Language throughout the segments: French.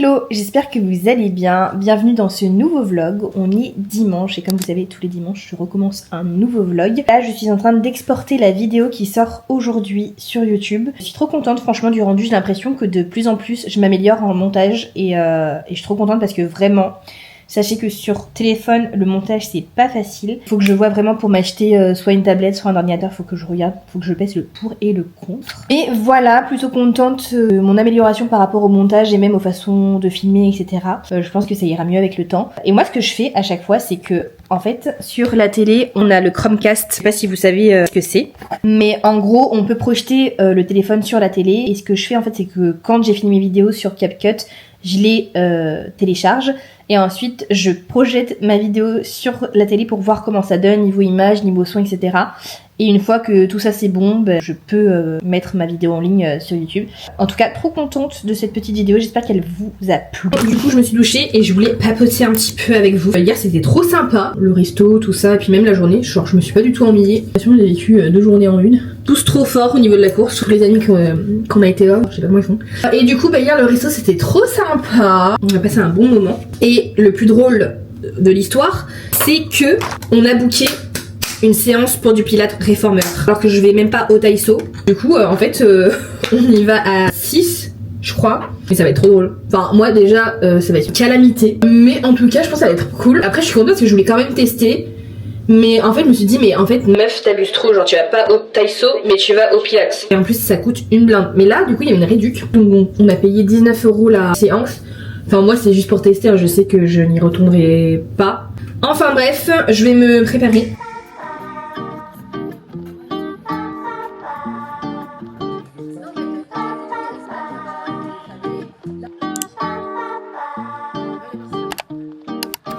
Hello, j'espère que vous allez bien. Bienvenue dans ce nouveau vlog. On est dimanche et comme vous savez tous les dimanches je recommence un nouveau vlog. Là je suis en train d'exporter la vidéo qui sort aujourd'hui sur YouTube. Je suis trop contente franchement du rendu. J'ai l'impression que de plus en plus je m'améliore en montage et je suis trop contente parce que vraiment... Sachez que sur téléphone, le montage c'est pas facile. Faut que je vois vraiment pour m'acheter soit une tablette, soit un ordinateur. Faut que je regarde, faut que je pèse le pour et le contre. Et voilà, plutôt contente de mon amélioration par rapport au montage et même aux façons de filmer, etc. Je pense que ça ira mieux avec le temps. Et moi, ce que je fais à chaque fois, c'est que en fait, sur la télé, on a le Chromecast. Je sais pas si vous savez ce que c'est, mais en gros, on peut projeter le téléphone sur la télé. Et ce que je fais en fait, c'est que quand j'ai fini mes vidéos sur CapCut, je les télécharge et ensuite je projette ma vidéo sur la télé pour voir comment ça donne niveau image, niveau son, etc. Et une fois que tout ça c'est bon, ben, je peux mettre ma vidéo en ligne sur YouTube. En tout cas, trop contente de cette petite vidéo, j'espère qu'elle vous a plu. Du coup je me suis douchée et je voulais papoter un petit peu avec vous. Hier c'était trop sympa, le resto, tout ça, et puis même la journée, genre je me suis pas du tout ennuyée. De toute façon j'ai vécu 2 journées en une. Tous trop forts au niveau de la course, tous les amis qu'on a été là, je sais pas comment ils font. Et du coup bah hier le resto c'était trop sympa. On a passé un bon moment. Et le plus drôle de l'histoire, c'est que on a booké une séance pour du pilates réformeur. Alors que je vais même pas au Taïso. Du coup en fait on y va à 6 je crois. Mais ça va être trop drôle. Enfin moi déjà ça va être une calamité. Mais en tout cas je pense que ça va être cool. Après je suis contente parce que je voulais quand même tester. Mais en fait je me suis dit mais en fait meuf t'abuses trop, genre tu vas pas au Taïso mais tu vas au pilates. Et en plus ça coûte une blinde. Mais là du coup il y a une réduc. Donc bon, on a payé 19 € la séance. Enfin moi c'est juste pour tester, hein. Je sais que je n'y retournerai pas. Enfin bref, je vais me préparer.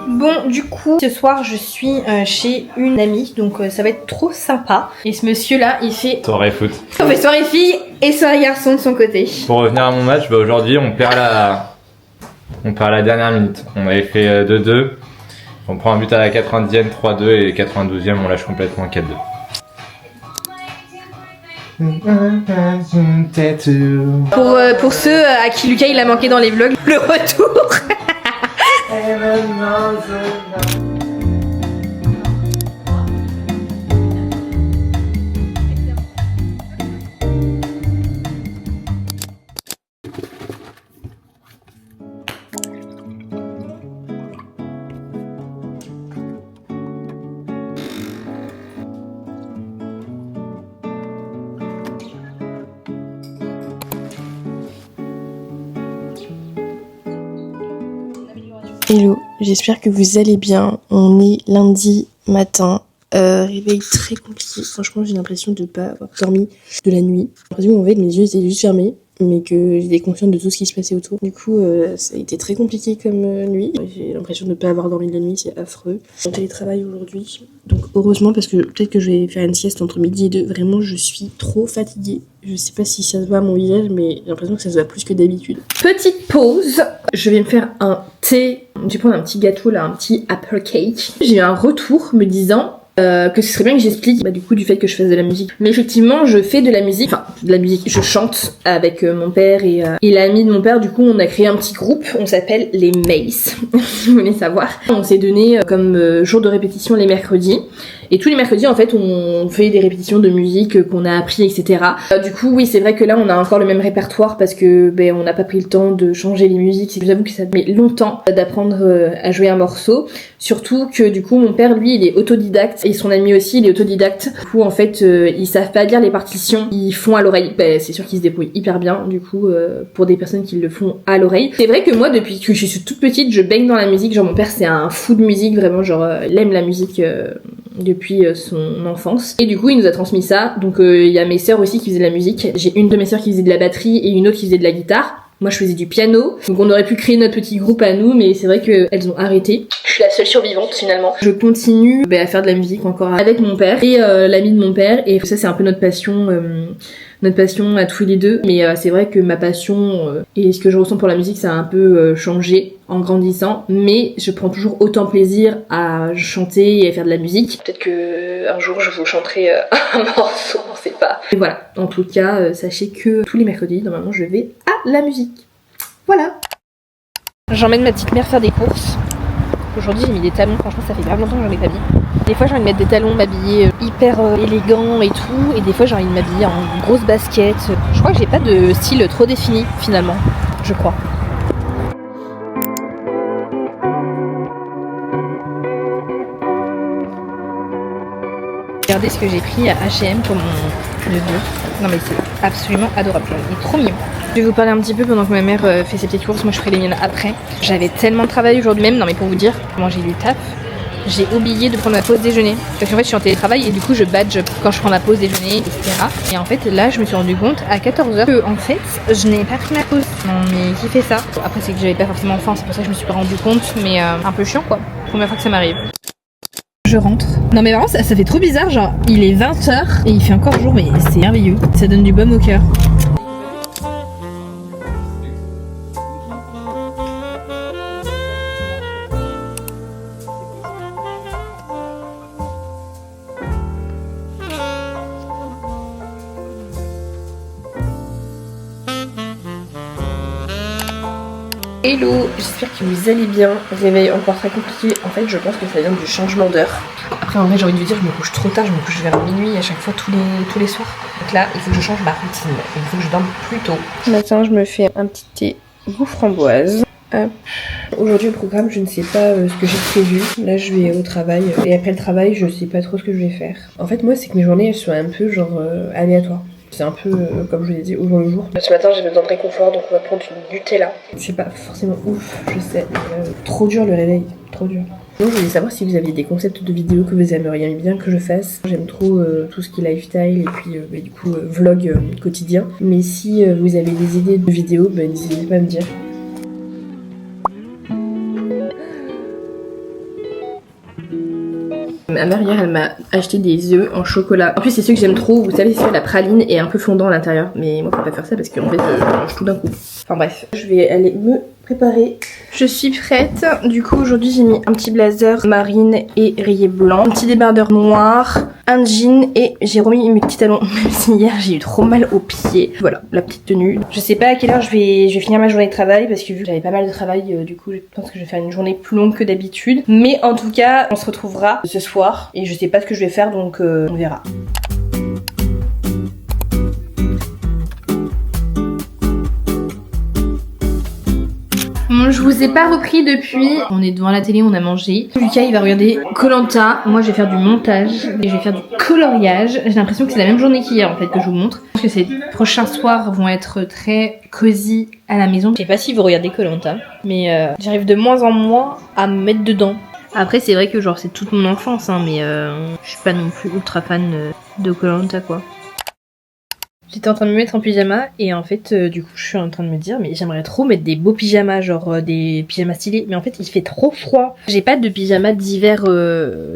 Bon, du coup, ce soir, je suis chez une amie, donc ça va être trop sympa. Et ce monsieur-là, il fait... Soirée foot. On fait soirée filles et soirée garçons de son côté. Pour revenir à mon match, bah aujourd'hui, on perd à la dernière minute. On avait fait 2-2. On prend un but à la 90e, 3-2 et 92e, on lâche complètement 4-2. Pour ceux à qui Lucas il a manqué dans les vlogs, le retour. Hello, j'espère que vous allez bien. On est lundi matin. Réveil très compliqué. Franchement, j'ai l'impression de ne pas avoir dormi de la nuit. J'ai l'impression que mon réveil, mes yeux étaient juste fermés, mais que j'étais consciente de tout ce qui se passait autour. Du coup, ça a été très compliqué comme nuit. J'ai l'impression de ne pas avoir dormi de la nuit, c'est affreux. Je télétravaille aujourd'hui, donc heureusement parce que peut-être que je vais faire une sieste entre midi et 2. Vraiment, je suis trop fatiguée. Je sais pas si ça se voit à mon visage, mais j'ai l'impression que ça se voit plus que d'habitude. Petite pause. Je vais me faire un thé. Je vais prendre un petit gâteau là, un petit apple cake. J'ai eu un retour me disant que ce serait bien que j'explique du coup du fait que je fasse de la musique. Mais effectivement je fais de la musique, enfin de la musique, je chante avec mon père et l'ami de mon père. Du coup on a créé un petit groupe, on s'appelle les Mace, si vous voulez savoir. On s'est donné comme jour de répétition les mercredis. Et tous les mercredis en fait on fait des répétitions de musique qu'on a appris, etc. Du coup oui c'est vrai que là on a encore le même répertoire parce que on n'a pas pris le temps de changer les musiques. J'avoue que ça met longtemps d'apprendre à jouer un morceau. Surtout que du coup mon père lui il est autodidacte et son ami aussi il est autodidacte. Du coup en fait ils savent pas lire les partitions, ils font à l'oreille. C'est sûr qu'ils se débrouillent hyper bien du coup pour des personnes qui le font à l'oreille. C'est vrai que moi depuis que je suis toute petite je baigne dans la musique. Genre mon père c'est un fou de musique vraiment, genre il aime la musique depuis son enfance et du coup il nous a transmis ça. Donc il y a mes sœurs aussi qui faisaient de la musique. J'ai une de mes sœurs qui faisait de la batterie et une autre qui faisait de la guitare. Moi je faisais du piano, donc on aurait pu créer notre petit groupe à nous, mais c'est vrai qu'elles ont arrêté. Je suis la seule survivante finalement. Je continue à faire de la musique encore avec mon père et l'ami de mon père, et ça c'est un peu notre passion à tous les deux. Mais c'est vrai que ma passion et ce que je ressens pour la musique ça a un peu changé en grandissant, mais je prends toujours autant plaisir à chanter et à faire de la musique. Peut-être que un jour je vous chanterai un morceau, on sait pas. Et voilà, en tout cas sachez que tous les mercredis normalement je vais à la musique. Voilà. J'emmène ma petite mère faire des courses. Aujourd'hui j'ai mis des talons, franchement ça fait grave longtemps que j'en ai pas mis. Des fois j'ai envie de mettre des talons, m'habiller hyper élégant et tout. Et des fois j'ai envie de m'habiller en grosse basket. Je crois que j'ai pas de style trop défini finalement, je crois. Regardez ce que j'ai pris à H&M pour mon neveu. Non mais c'est absolument adorable, il est trop mignon. Je vais vous parler un petit peu pendant que ma mère fait ses petites courses, moi je ferai les miennes après. J'avais tellement de travail aujourd'hui même, non mais pour vous dire comment j'ai eu le taf, j'ai oublié de prendre ma pause déjeuner. Parce qu'en fait je suis en télétravail et du coup je badge quand je prends ma pause déjeuner, etc. Et en fait là je me suis rendu compte à 14h que en fait je n'ai pas pris ma pause. Non mais qui fait ça? Après c'est que j'avais pas forcément faim, c'est pour ça que je me suis pas rendu compte, mais un peu chiant quoi. Première fois que ça m'arrive. Je rentre. Non mais vraiment ça fait trop bizarre, genre il est 20h et il fait encore jour, mais c'est merveilleux. Ça donne du baume au cœur. Hello, j'espère que vous allez bien. Réveil encore très compliqué. En fait, je pense que ça vient du changement d'heure. Après, en vrai, j'ai envie de vous dire, je me couche trop tard. Je me couche vers minuit à chaque fois tous les soirs. Donc là, il faut que je change ma routine. Il faut que je dorme plus tôt. Ce matin, je me fais un petit thé goût framboise. Aujourd'hui, au programme, je ne sais pas ce que j'ai prévu. Là, je vais au travail. Et après le travail, je sais pas trop ce que je vais faire. En fait, moi, c'est que mes journées, elles sont un peu genre aléatoires. C'est un peu comme je vous l'ai dit au jour le jour. Ce matin j'ai besoin de réconfort donc on va prendre une Nutella. C'est pas forcément ouf, je sais. Trop dur le réveil, trop dur. Donc je voulais savoir si vous aviez des concepts de vidéos que vous aimeriez bien que je fasse. J'aime trop tout ce qui est lifestyle et puis du coup vlog quotidien. Mais si vous avez des idées de vidéos, n'hésitez pas à me dire. Ma mère hier elle m'a acheté des œufs en chocolat. En plus c'est ceux que j'aime trop, vous savez c'est la praline et un peu fondant à l'intérieur. Mais moi faut pas faire ça parce qu'en fait je mange tout d'un coup. Enfin bref, je vais aller me préparer. Je suis prête. Du coup aujourd'hui j'ai mis un petit blazer marine et rayé blanc, un petit débardeur noir, un jean et j'ai remis mes petits talons. Même si hier j'ai eu trop mal aux pieds. Voilà la petite tenue. Je sais pas à quelle heure je vais finir ma journée de travail parce que vu que j'avais pas mal de travail du coup je pense que je vais faire une journée plus longue que d'habitude. Mais en tout cas on se retrouvera ce soir et je sais pas ce que je vais faire donc on verra. Bon, je vous ai pas repris depuis. On est devant la télé, on a mangé. Lucas il va regarder Koh-Lanta. Moi je vais faire du montage et je vais faire du coloriage. J'ai l'impression que c'est la même journée qu'hier en fait que je vous montre. Je pense que ces prochains soirs vont être très cosy à la maison. Je sais pas si vous regardez Koh-Lanta, mais j'arrive de moins en moins à me mettre dedans. Après c'est vrai que genre c'est toute mon enfance hein, mais je suis pas non plus ultra fan de Koh-Lanta quoi. J'étais en train de me mettre en pyjama et en fait du coup je suis en train de me dire mais j'aimerais trop mettre des beaux pyjamas genre des pyjamas stylés mais en fait il fait trop froid. J'ai pas de pyjama d'hiver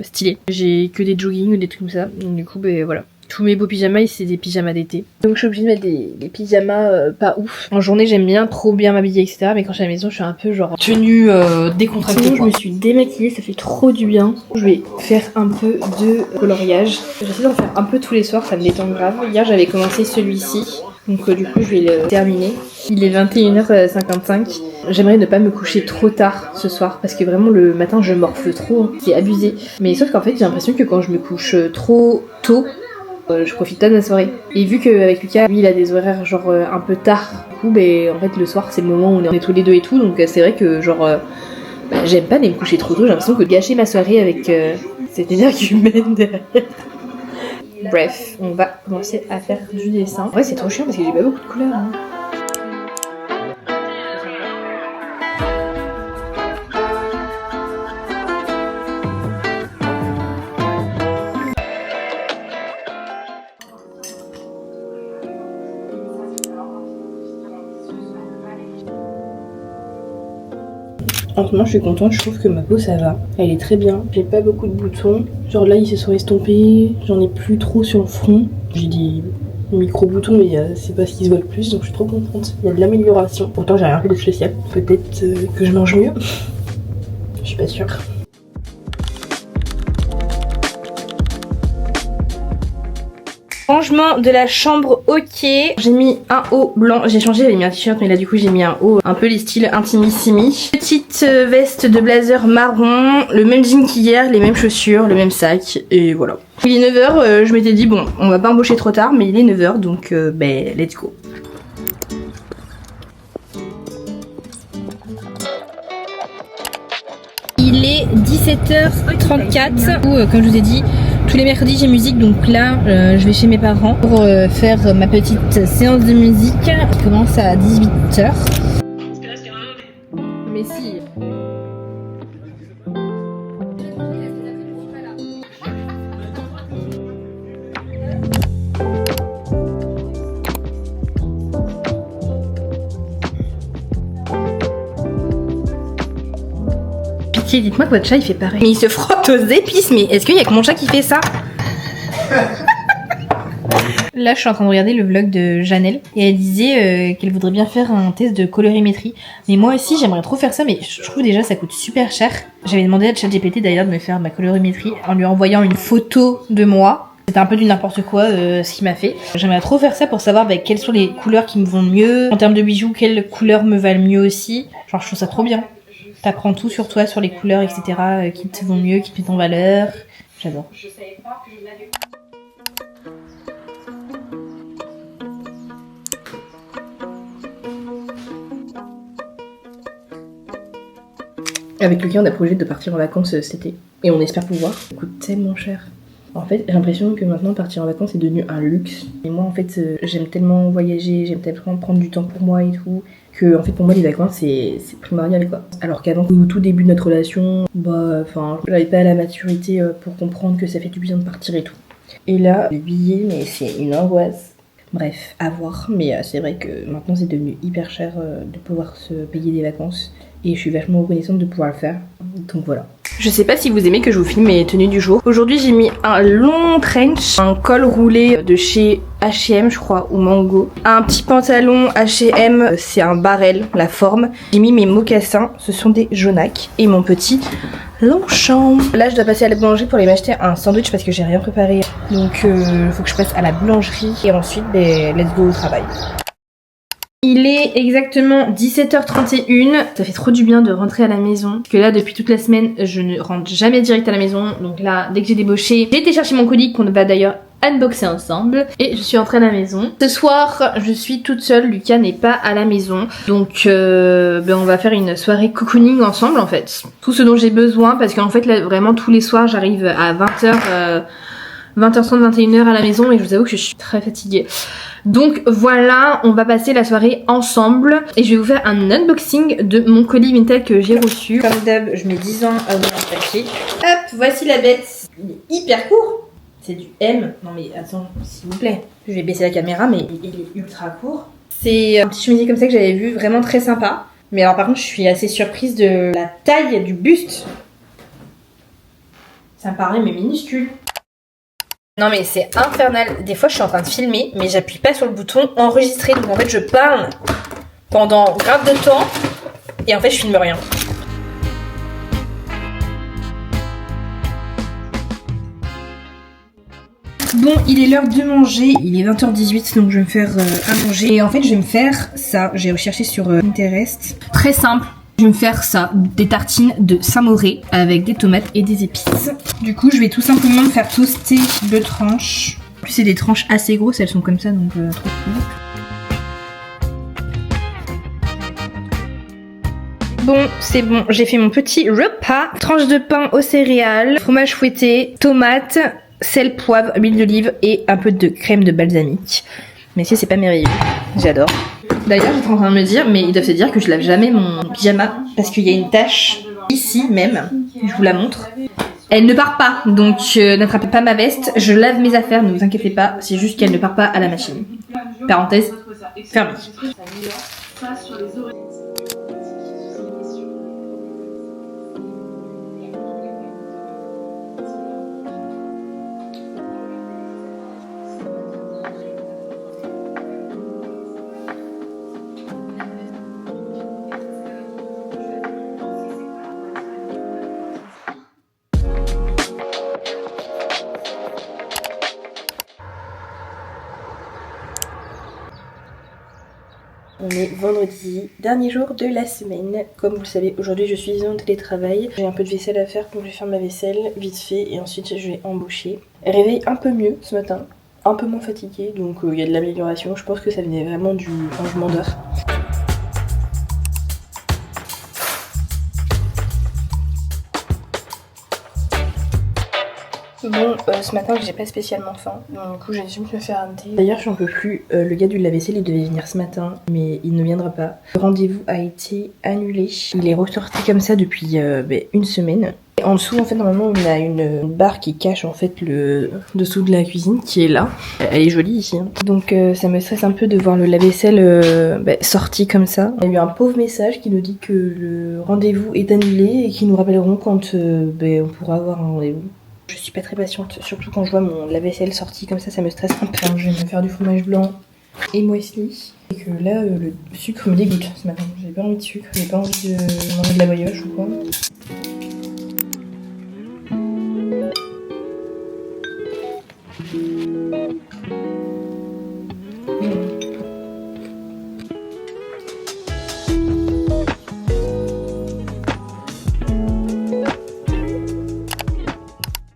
stylés. J'ai que des jogging ou des trucs comme ça. Donc du coup voilà. Tous mes beaux pyjamas c'est des pyjamas d'été. Donc je suis obligée de mettre des pyjamas pas ouf. En journée j'aime bien trop bien m'habiller etc. Mais quand je suis à la maison je suis un peu genre tenue décontractée. Sinon je me suis démaquillée, ça fait trop du bien. Je vais faire un peu de coloriage. J'essaie d'en faire un peu tous les soirs, ça me détend grave. Hier j'avais commencé celui-ci. Donc du coup je vais le terminer. Il est 21h55. J'aimerais ne pas me coucher trop tard ce soir parce que vraiment le matin je morfle trop. Hein. C'est abusé. Mais sauf qu'en fait j'ai l'impression que quand je me couche trop tôt, je profite pas de la soirée. Et vu qu'avec Lucas, lui il a des horaires genre un peu tard, du coup en fait le soir c'est le moment où on est tous les deux et tout, donc c'est vrai que genre j'aime pas aller me coucher trop tôt, j'ai l'impression que gâcher ma soirée avec cette énergie humaine derrière. Bref, on va commencer à faire du dessin. En vrai c'est trop chiant parce que j'ai pas beaucoup de couleurs. Hein. En ce moment je suis contente, je trouve que ma peau ça va, elle est très bien, j'ai pas beaucoup de boutons, genre là ils se sont estompés, j'en ai plus trop sur le front, j'ai des micro boutons mais c'est pas ce qui se voit le plus donc je suis trop contente, il y a de l'amélioration, pourtant j'ai rien fait de spécial, peut-être que je mange mieux, je suis pas sûre. Rangement de la chambre, ok. J'ai mis un haut blanc, j'ai changé, j'avais mis un t-shirt mais là du coup j'ai mis un haut un peu les styles intimissimi. Petite veste de blazer marron, le même jean qu'hier, les mêmes chaussures, le même sac et voilà. Il est 9h, je m'étais dit bon on va pas embaucher trop tard mais il est 9h donc ben let's go. Il est 17h34 où comme je vous ai dit tous les mercredis j'ai musique donc là je vais chez mes parents pour faire ma petite séance de musique qui commence à 18h. Mais si. Pitié, dites-moi que votre chat il fait pareil. Mais il se frotte aux épices, mais est-ce qu'il y a que mon chat qui fait ça? Là, je suis en train de regarder le vlog de Janelle et elle disait qu'elle voudrait bien faire un test de colorimétrie. Mais moi aussi, j'aimerais trop faire ça, mais je trouve déjà ça coûte super cher. J'avais demandé à ChatGPT d'ailleurs de me faire ma colorimétrie en lui envoyant une photo de moi. C'était un peu du n'importe quoi ce qu'il m'a fait. J'aimerais trop faire ça pour savoir quelles sont les couleurs qui me vont mieux. En termes de bijoux, quelles couleurs me valent mieux aussi. Genre, je trouve ça trop bien. T'apprends tout sur toi, sur les couleurs, etc. Qui te vont mieux, qui te mettent en valeur. J'adore. Avec Lucas, on a projet de partir en vacances cet été. Et on espère pouvoir. Ça coûte tellement cher. En fait, j'ai l'impression que maintenant, partir en vacances est devenu un luxe. Et moi, en fait, j'aime tellement voyager, j'aime tellement prendre du temps pour moi et tout, que, en fait, pour moi, les vacances, c'est primordial, quoi. Alors qu'avant, au tout début de notre relation, j'avais pas la maturité pour comprendre que ça fait du bien de partir et tout. Et là, le billet, mais c'est une angoisse. Bref, à voir. Mais c'est vrai que maintenant, c'est devenu hyper cher de pouvoir se payer des vacances. Et je suis vachement reconnaissante de pouvoir le faire. Donc voilà. Je sais pas si vous aimez que je vous filme mes tenues du jour. Aujourd'hui j'ai mis un long trench, un col roulé de chez H&M je crois, ou Mango. Un petit pantalon H&M, c'est un barrel, la forme. J'ai mis mes mocassins, ce sont des jaunacs. Et mon petit Longchamp. Là je dois passer à la boulangerie pour aller m'acheter un sandwich parce que j'ai rien préparé. Donc faut que je passe à la boulangerie et ensuite let's go au travail. Il est exactement 17h31. Ça fait trop du bien de rentrer à la maison. Parce que là, depuis toute la semaine, je ne rentre jamais direct à la maison. Donc là, dès que j'ai débauché, j'ai été chercher mon colis qu'on va d'ailleurs unboxer ensemble. Et je suis entrée à la maison. Ce soir, je suis toute seule. Lucas n'est pas à la maison. Donc, on va faire une soirée cocooning ensemble en fait. Tout ce dont j'ai besoin. Parce qu'en fait, là, vraiment, tous les soirs, j'arrive à 20h. 20h30, 21h à la maison et je vous avoue que je suis très fatiguée. Donc voilà, on va passer la soirée ensemble et je vais vous faire un unboxing de mon colis Vinted que j'ai reçu. Comme d'hab, je mets 10 ans à ouvrir un paquet. Hop, voici la bête. Il est hyper court. C'est du M. Non mais attends, s'il vous plaît. Je vais baisser la caméra mais il est ultra court. C'est un petit chemisier comme ça que j'avais vu, vraiment très sympa. Mais alors par contre, je suis assez surprise de la taille du buste. Ça me paraît mais minuscule. Non mais c'est infernal, des fois je suis en train de filmer mais j'appuie pas sur le bouton enregistrer donc en fait je parle pendant grave de temps et en fait je filme rien. Bon, il est l'heure de manger, il est 20h18 donc je vais me faire à manger et en fait je vais me faire ça, j'ai recherché sur Pinterest, très simple. Je vais me faire ça, des tartines de Saint-Mauré avec des tomates et des épices. Du coup, je vais tout simplement me faire toaster 2 tranches. En plus, c'est des tranches assez grosses, elles sont comme ça, donc trop cool. Bon, c'est bon, j'ai fait mon petit repas. Tranche de pain aux céréales, fromage fouetté, tomates, sel, poivre, huile d'olive et un peu de crème de balsamique. Mais si, c'est pas merveilleux, j'adore. D'ailleurs, j'étais en train de me dire, mais ils doivent se dire que je lave jamais mon pyjama parce qu'il y a une tache ici même, je vous la montre. Elle ne part pas, donc n'attrapez pas ma veste, je lave mes affaires, ne vous inquiétez pas, c'est juste qu'elle ne part pas à la machine. Parenthèse fermée. On est vendredi, dernier jour de la semaine. Comme vous le savez, aujourd'hui je suis en télétravail. J'ai un peu de vaisselle à faire, donc je vais faire ma vaisselle vite fait et ensuite je vais embaucher. Réveil un peu mieux ce matin, un peu moins fatiguée, donc il y a de l'amélioration. Je pense que ça venait vraiment du changement d'heure. Bon, ce matin j'ai pas spécialement faim, donc du coup j'ai juste me faire un thé. D'ailleurs j'en peux plus, le gars du lave-vaisselle il devait venir ce matin, mais il ne viendra pas. Le rendez-vous a été annulé, il est ressorti comme ça depuis une semaine. Et en dessous en fait normalement on a une barre qui cache en fait le dessous de la cuisine qui est là. Elle est jolie ici, hein. Donc ça me stresse un peu de voir le lave-vaisselle sorti comme ça. Il y a eu un pauvre message qui nous dit que le rendez-vous est annulé et qu'ils nous rappelleront quand on pourra avoir un rendez-vous. Je suis pas très patiente, surtout quand je vois mon lave-vaisselle sorti comme ça me stresse un peu. Je vais me faire du fromage blanc et muesli. Et que là, le sucre me dégoûte ce matin. J'ai pas envie de sucre, j'ai pas envie de manger de la brioche ou quoi.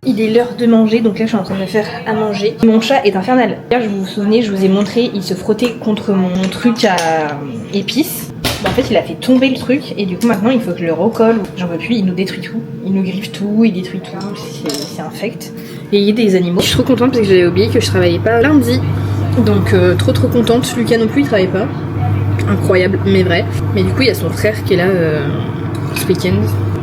Il est l'heure de manger, donc là je suis en train de me faire à manger. Mon chat est infernal. Hier, vous vous souvenez, je vous ai montré, il se frottait contre mon truc à épices. En fait, il a fait tomber le truc et du coup maintenant il faut que je le recolle. J'en peux plus, il nous détruit tout. Il nous griffe tout, il détruit tout, c'est infect. Et il y a des animaux. Je suis trop contente parce que j'avais oublié que je travaillais pas lundi. Donc trop contente. Lucas non plus il travaille pas. Incroyable, mais vrai. Mais du coup il y a son frère qui est là ce week-end.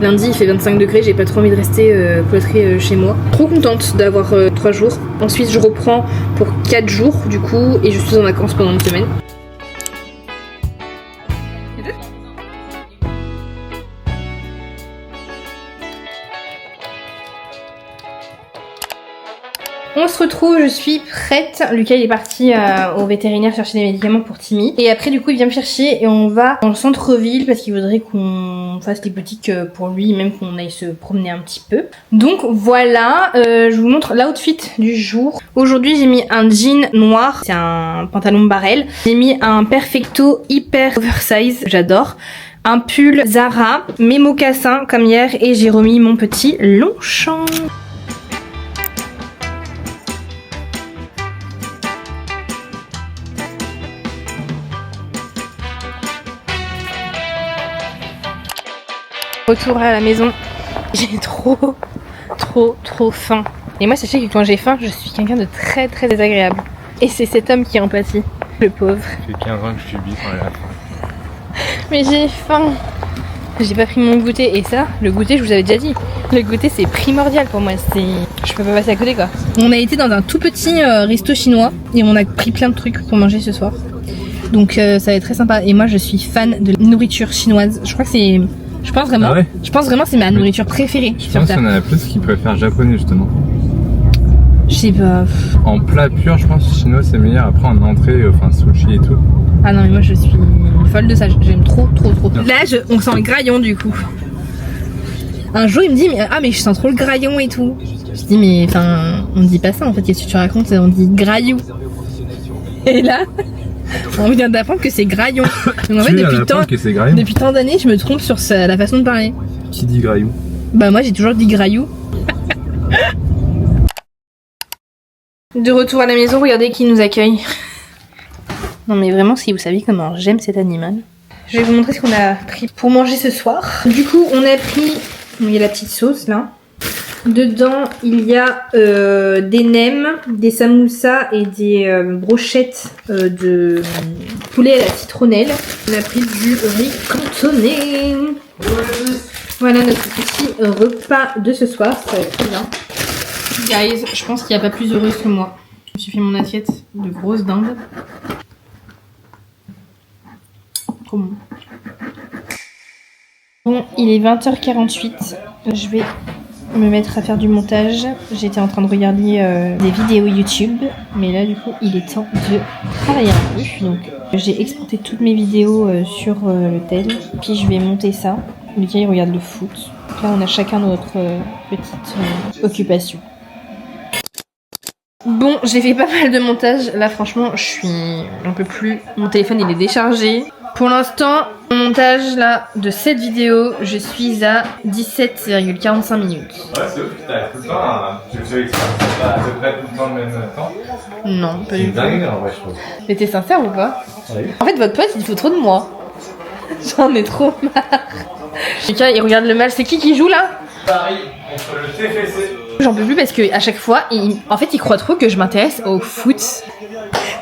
Lundi il fait 25 degrés, j'ai pas trop envie de rester cloîtrée chez moi. Trop contente d'avoir 3 jours. Ensuite je reprends pour 4 jours du coup et je suis en vacances pendant une semaine. On se retrouve, je suis prête. Lucas il est parti au vétérinaire chercher des médicaments pour Timmy. Et après du coup il vient me chercher et on va dans le centre-ville parce qu'il voudrait qu'on fasse les boutiques pour lui, même qu'on aille se promener un petit peu. Donc voilà, je vous montre l'outfit du jour. Aujourd'hui j'ai mis un jean noir, c'est un pantalon barrel. J'ai mis un perfecto hyper oversize, j'adore. Un pull Zara, mes mocassins comme hier et j'ai remis mon petit Longchamp. Retour à la maison, j'ai trop faim. Et moi sachez que quand j'ai faim, je suis quelqu'un de très désagréable. Et c'est cet homme qui en pâtit, le pauvre. Ça fait 15 ans que je subis quand elle a faim. Mais j'ai faim. J'ai pas pris mon goûter et ça, le goûter je vous avais déjà dit. Le goûter c'est primordial pour moi, je peux pas passer à côté quoi. On a été dans un tout petit resto chinois et on a pris plein de trucs pour manger ce soir. Donc ça va être très sympa. Et moi je suis fan de nourriture chinoise. Je crois que c'est... Je pense vraiment, que c'est ma nourriture préférée. Je pense qu'il y en a plus qui préfèrent japonais justement. Je sais pas. En plat pur, je pense que chinois c'est meilleur. Après en entrée, enfin sushi et tout. Ah non mais moi je suis folle de ça, j'aime trop. Là on sent le graillon du coup. Un jour il me dit mais je sens trop le graillon et tout. Je dis mais enfin on dit pas ça en fait, qu'est-ce que tu racontes, on dit graillou. Et là on vient d'apprendre que c'est graillon. Donc en fait depuis tant d'années je me trompe sur la façon de parler. Qui dit graillou? Bah moi j'ai toujours dit graillou. De retour à la maison, regardez qui nous accueille. Non mais vraiment si vous saviez comment j'aime cet animal. Je vais vous montrer ce qu'on a pris pour manger ce soir. Du coup on a pris, il y a la petite sauce là. Dedans il y a des nems, des samoussas et des brochettes de poulet à la citronnelle. On a pris du riz cantonné. Voilà notre petit repas de ce soir, ça va être très bien. Guys, je pense qu'il n'y a pas plus heureuse que moi. Je me suis fait mon assiette de grosse dinde. Trop bon. Bon, il est 20h48. Je vais me mettre à faire du montage. J'étais en train de regarder des vidéos YouTube, mais là du coup il est temps de travailler un peu. Donc j'ai exporté toutes mes vidéos sur le tel, puis je vais monter ça. Lucas il regarde le foot. Donc là on a chacun notre petite occupation. Bon, j'ai fait pas mal de montage. Là franchement j'en peux plus. Mon téléphone il est déchargé. Pour l'instant, mon montage là de cette vidéo, je suis à 17,45 minutes. Ouais, c'est ouf, t'as tout le temps, je fais exprès, c'est pas à peu près tout le temps le même temps. Non, pas C'est du tout. dingue en vrai, je trouve. Mais t'es sincère ou pas? Oui. En fait, votre pote, il faut trop de moi. J'en ai trop marre. Lucas, il regarde le mal. C'est qui joue là? Paris contre le TFC. J'en peux plus parce que à chaque fois, en fait, il croit trop que je m'intéresse au foot.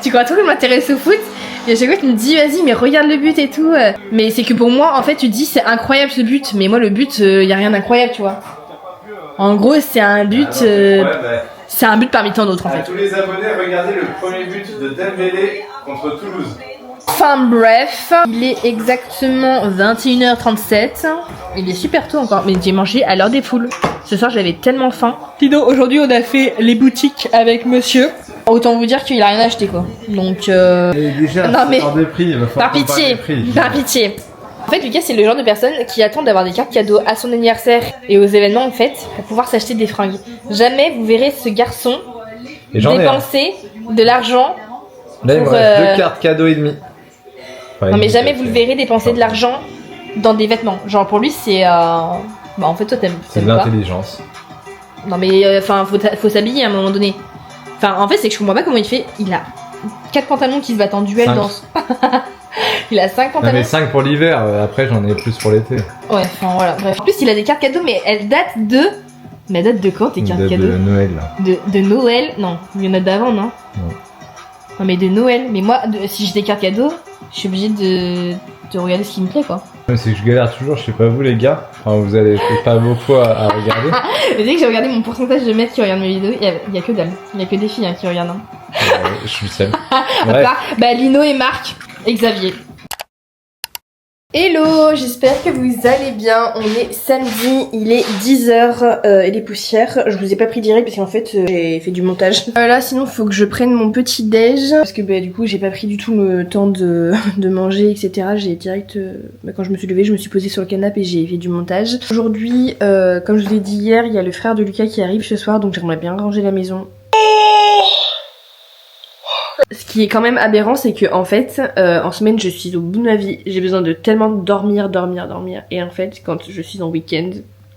Tu crois trop que je m'intéresse au foot? Et à chaque fois, tu me dis, vas-y, mais regarde le but et tout. Mais c'est que pour moi, en fait, tu te dis, c'est incroyable ce but. Mais moi, le but, y a rien d'incroyable, tu vois. En gros, c'est un but. C'est un but parmi tant d'autres, en fait. À tous les abonnés, regardez le premier but de Dembélé contre Toulouse. Enfin bref, il est exactement 21h37. Il est super tôt encore, mais j'ai mangé à l'heure des poules. Ce soir j'avais tellement faim. Sinon aujourd'hui on a fait les boutiques avec monsieur. Autant vous dire qu'il a rien acheté quoi. Donc Déjà, non, mais... de prix, il va par pitié, par pitié. En fait Lucas c'est le genre de personne qui attend d'avoir des cartes cadeaux à son anniversaire et aux événements en fait pour pouvoir s'acheter des fringues. Jamais vous verrez ce garçon dépenser de l'argent là, il me pour, reste 2 cartes cadeaux et demi. Non mais jamais vous le verrez dépenser de l'argent dans des vêtements. Genre pour lui c'est bah en fait toi t'aimes C'est de pas. l'intelligence. Non mais enfin faut s'habiller à un moment donné. Enfin en fait c'est que je comprends pas comment il fait. Il a 4 pantalons qui se battent en duel 5. dans. Il a 5 Non pantalons. mais 5 pour l'hiver, après j'en ai plus pour l'été. Ouais enfin voilà. Bref. En plus il a des cartes cadeaux mais elles datent de. Mais elles datent de quand tes cartes cadeaux? De Noël là. De Noël? Non, il y en a d'avant non? Non mais de Noël. Mais moi si j'ai des cartes cadeaux, je suis obligée de regarder ce qui me plaît quoi. C'est que je galère toujours, je sais pas vous les gars. Enfin vous allez pas beaucoup à regarder. Mais dès que j'ai regardé mon pourcentage de mecs qui regardent mes vidéos, il y a que dalle. Il y a que des filles hein, qui regardent. Hein. Je suis le seul. Bref. Bah Lino et Marc et Xavier. Hello, j'espère que vous allez bien. On est samedi, il est 10h et les poussières. Je vous ai pas pris direct parce qu'en fait j'ai fait du montage. Là sinon faut que je prenne mon petit déj parce que bah, du coup j'ai pas pris du tout le temps de manger etc. J'ai direct, quand je me suis levée je me suis posée sur le canapé et j'ai fait du montage. Aujourd'hui comme je vous l'ai dit hier il y a le frère de Lucas qui arrive ce soir donc j'aimerais bien ranger la maison. Ce qui est quand même aberrant, c'est que en fait, en semaine, je suis au bout de ma vie. J'ai besoin de tellement dormir. Et en fait, quand je suis en week-end,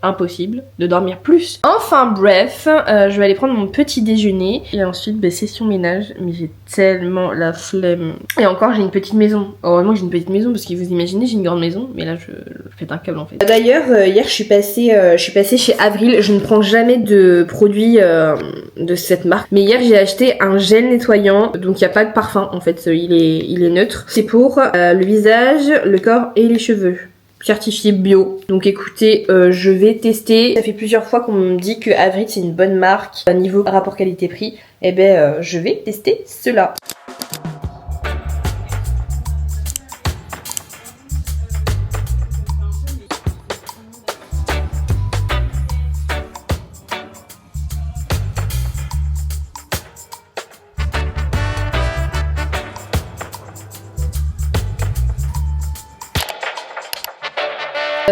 impossible de dormir plus. Enfin bref, je vais aller prendre mon petit déjeuner et ensuite session ménage. Mais j'ai tellement la flemme. Et encore, j'ai une petite maison. Heureusement que j'ai une petite maison parce que vous imaginez, j'ai une grande maison. Mais là, je fais un câble en fait. D'ailleurs, hier, je suis passée chez Avril. Je ne prends jamais de produits de cette marque. Mais hier, j'ai acheté un gel nettoyant. Donc, il n'y a pas de parfum en fait. Il est neutre. C'est pour le visage, le corps et les cheveux. Certifié bio. Donc écoutez, je vais tester. Ça fait plusieurs fois qu'on me dit que Avril c'est une bonne marque à niveau rapport qualité-prix. Et je vais tester cela.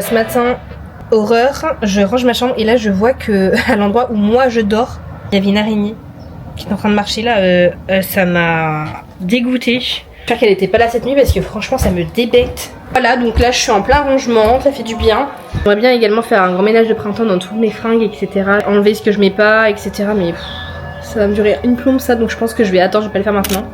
Ce matin, horreur, je range ma chambre et là je vois que à l'endroit où moi je dors, il y avait une araignée qui est en train de marcher là. Ça m'a dégoûtée. J'espère qu'elle était pas là cette nuit parce que franchement ça me débecte. Voilà, donc là je suis en plein rangement, ça fait du bien. J'aimerais bien également faire un grand ménage de printemps dans toutes mes fringues, etc. Enlever ce que je mets pas, etc. Mais ça va me durer une plombe ça, donc je pense que je vais attendre, je vais pas le faire maintenant.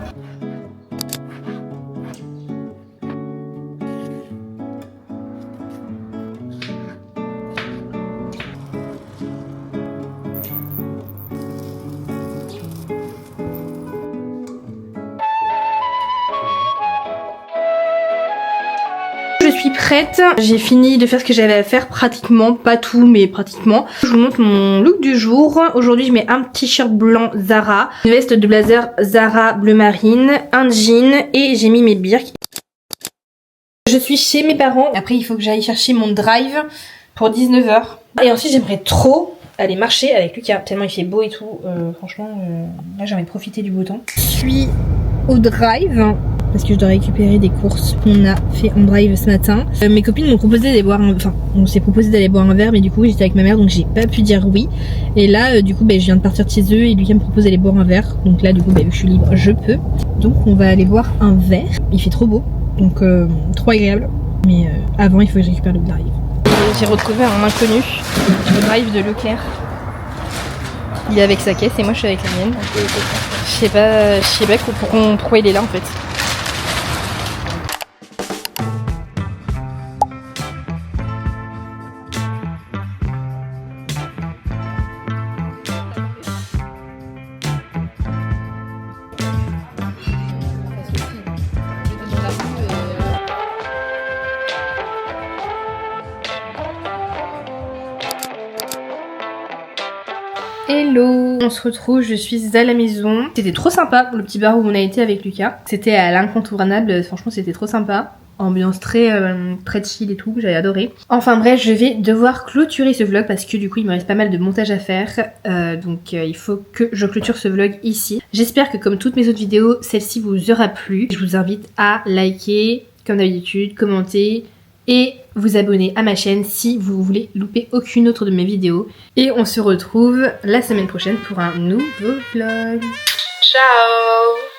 Je suis prête, j'ai fini de faire ce que j'avais à faire pratiquement, pas tout mais pratiquement. Je vous montre mon look du jour. Aujourd'hui je mets un t-shirt blanc Zara, une veste de blazer Zara bleu marine, un jean et j'ai mis mes birks. Je suis chez mes parents, après il faut que j'aille chercher mon drive pour 19h. Et ensuite j'aimerais trop aller marcher avec Lucas, tellement il fait beau et tout. Franchement, là j'ai envie de profiter du beau temps. Je suis au drive parce que je dois récupérer des courses qu'on a fait en drive ce matin. Mes copines m'ont proposé d'aller boire on s'est proposé d'aller boire un verre mais du coup j'étais avec ma mère donc j'ai pas pu dire oui. Et là du coup je viens de partir de chez eux et Lucas me propose d'aller boire un verre. Donc là du coup vu que je suis libre je peux. Donc on va aller boire un verre. Il fait trop beau. Donc trop agréable. Mais avant il faut que je récupère le drive. J'ai retrouvé un inconnu, le drive de Leclerc. Il est avec sa caisse et moi je suis avec la mienne. Je sais pas pourquoi il est là en fait. Hello, on se retrouve, je suis à la maison. C'était trop sympa, le petit bar où on a été avec Lucas. C'était à l'incontournable, franchement c'était trop sympa. Ambiance très chill et tout, j'avais adoré. Enfin bref, je vais devoir clôturer ce vlog parce que du coup il me reste pas mal de montage à faire. Donc il faut que je clôture ce vlog ici. J'espère que comme toutes mes autres vidéos, celle-ci vous aura plu. Je vous invite à liker, comme d'habitude, commenter et vous abonner à ma chaîne si vous voulez louper aucune autre de mes vidéos. Et on se retrouve la semaine prochaine pour un nouveau vlog. Ciao!